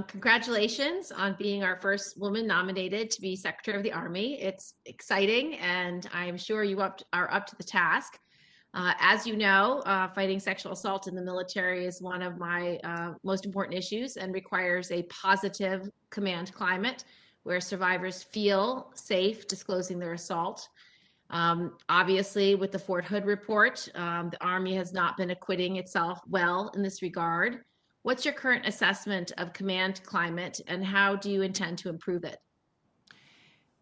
Congratulations on being our first woman nominated to be Secretary of the Army. It's exciting, and I'm sure you are up to the task. As you know, fighting sexual assault in the military is one of my most important issues and requires a positive command climate where survivors feel safe disclosing their assault. Obviously, with the Fort Hood report, the Army has not been acquitting itself well in this regard. What's your current assessment of command climate, and how do you intend to improve it?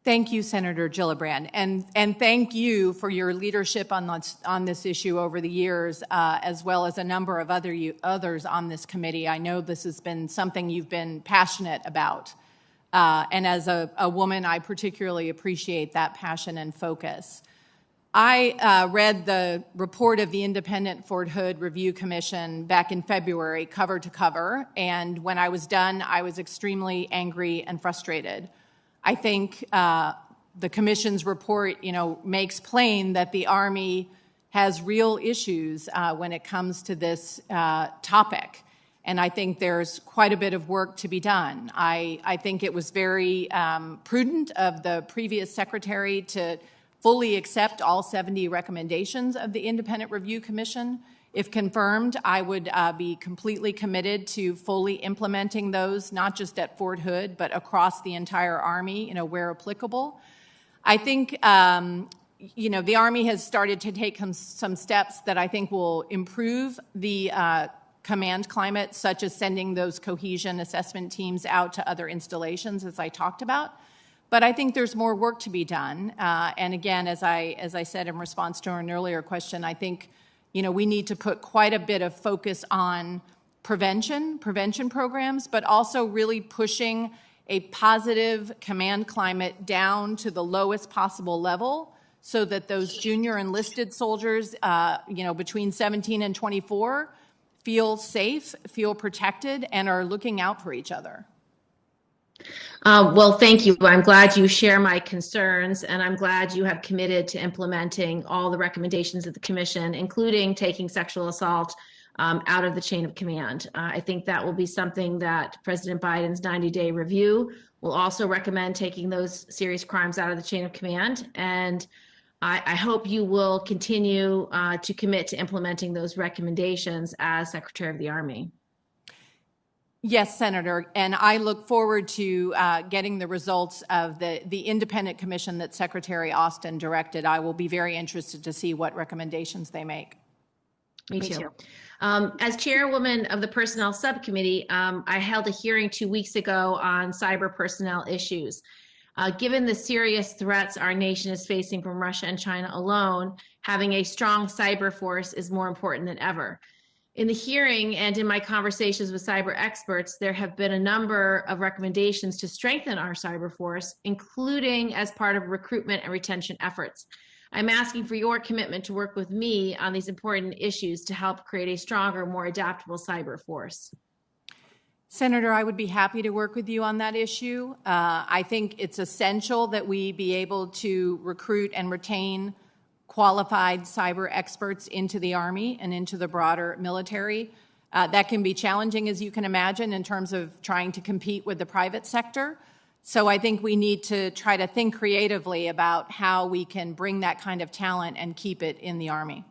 Thank you, Senator Gillibrand, and thank you for your leadership on this issue over the years, as well as a number of others on this committee. I know this has been something you've been passionate about, and as a woman, I particularly appreciate that passion and focus. I read the report of the Independent Fort Hood Review Commission back in February, cover to cover, and when I was done, I was extremely angry and frustrated. I think the Commission's report, makes plain that the Army has real issues when it comes to this topic, and I think there's quite a bit of work to be done. I think it was very prudent of the previous Secretary to fully accept all 70 recommendations of the Independent Review Commission. If confirmed, I would be completely committed to fully implementing those, not just at Fort Hood, but across the entire Army, where applicable. I think, the Army has started to take some steps that I think will improve the command climate, such as sending those cohesion assessment teams out to other installations, as I talked about. But I think there's more work to be done. And again, as I said in response to an earlier question, I think we need to put quite a bit of focus on prevention programs, but also really pushing a positive command climate down to the lowest possible level so that those junior enlisted soldiers, between 17 and 24, feel safe, feel protected, and are looking out for each other. Well, thank you. I'm glad you share my concerns, and I'm glad you have committed to implementing all the recommendations of the Commission, including taking sexual assault out of the chain of command. I think that will be something that President Biden's 90-day review will also recommend, taking those serious crimes out of the chain of command. And I hope you will continue to commit to implementing those recommendations as Secretary of the Army. Yes, Senator, and I look forward to getting the results of the independent commission that Secretary Austin directed. I will be very interested to see what recommendations they make. Me too. As chairwoman of the Personnel Subcommittee, I held a hearing 2 weeks ago on cyber personnel issues. Given the serious threats our nation is facing from Russia and China alone, having a strong cyber force is more important than ever. In the hearing and in my conversations with cyber experts, there have been a number of recommendations to strengthen our cyber force, including as part of recruitment and retention efforts. I'm asking for your commitment to work with me on these important issues to help create a stronger, more adaptable cyber force. Senator, I would be happy to work with you on that issue. I think it's essential that we be able to recruit and retain qualified cyber experts into the Army and into the broader military. That can be challenging, as you can imagine, in terms of trying to compete with the private sector. So I think we need to try to think creatively about how we can bring that kind of talent and keep it in the Army.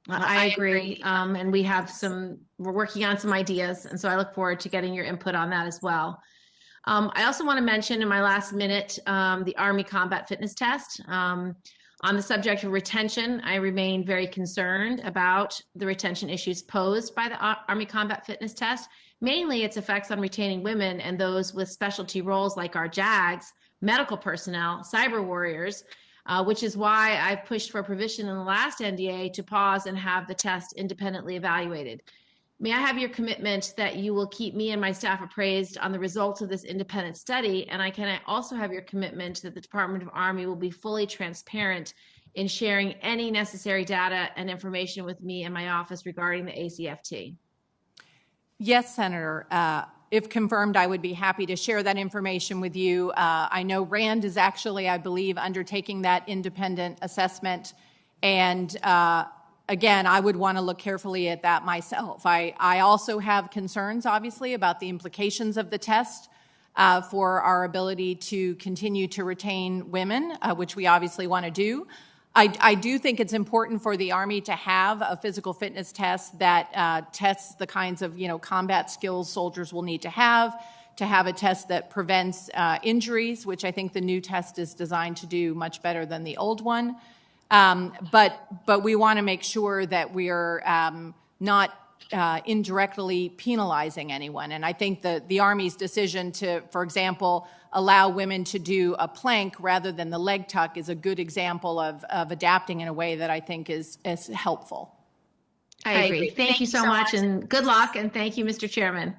I agree, and we're working on some ideas, and so I look forward to getting your input on that as well. I also want to mention in my last minute the Army Combat Fitness Test. On the subject of retention, I remain very concerned about the retention issues posed by the Army Combat Fitness Test, mainly its effects on retaining women and those with specialty roles like our JAGs, medical personnel, cyber warriors, which is why I've pushed for a provision in the last NDA to pause and have the test independently evaluated. May I have your commitment that you will keep me and my staff appraised on the results of this independent study? And can I also have your commitment that the Department of Army will be fully transparent in sharing any necessary data and information with me and my office regarding the ACFT? Yes, Senator. If confirmed, I would be happy to share that information with you. I know RAND is actually, I believe, undertaking that independent assessment. And again, I would want to look carefully at that myself. I also have concerns, obviously, about the implications of the test for our ability to continue to retain women, which we obviously want to do. I do think it's important for the Army to have a physical fitness test that tests the kinds of combat skills soldiers will need to have a test that prevents injuries, which I think the new test is designed to do much better than the old one. But we want to make sure that we are not indirectly penalizing anyone. And I think the Army's decision to, for example, allow women to do a plank rather than the leg tuck is a good example of adapting in a way that I think is helpful. I agree. Thank you so much, and good luck, and thank you, Mr. Chairman.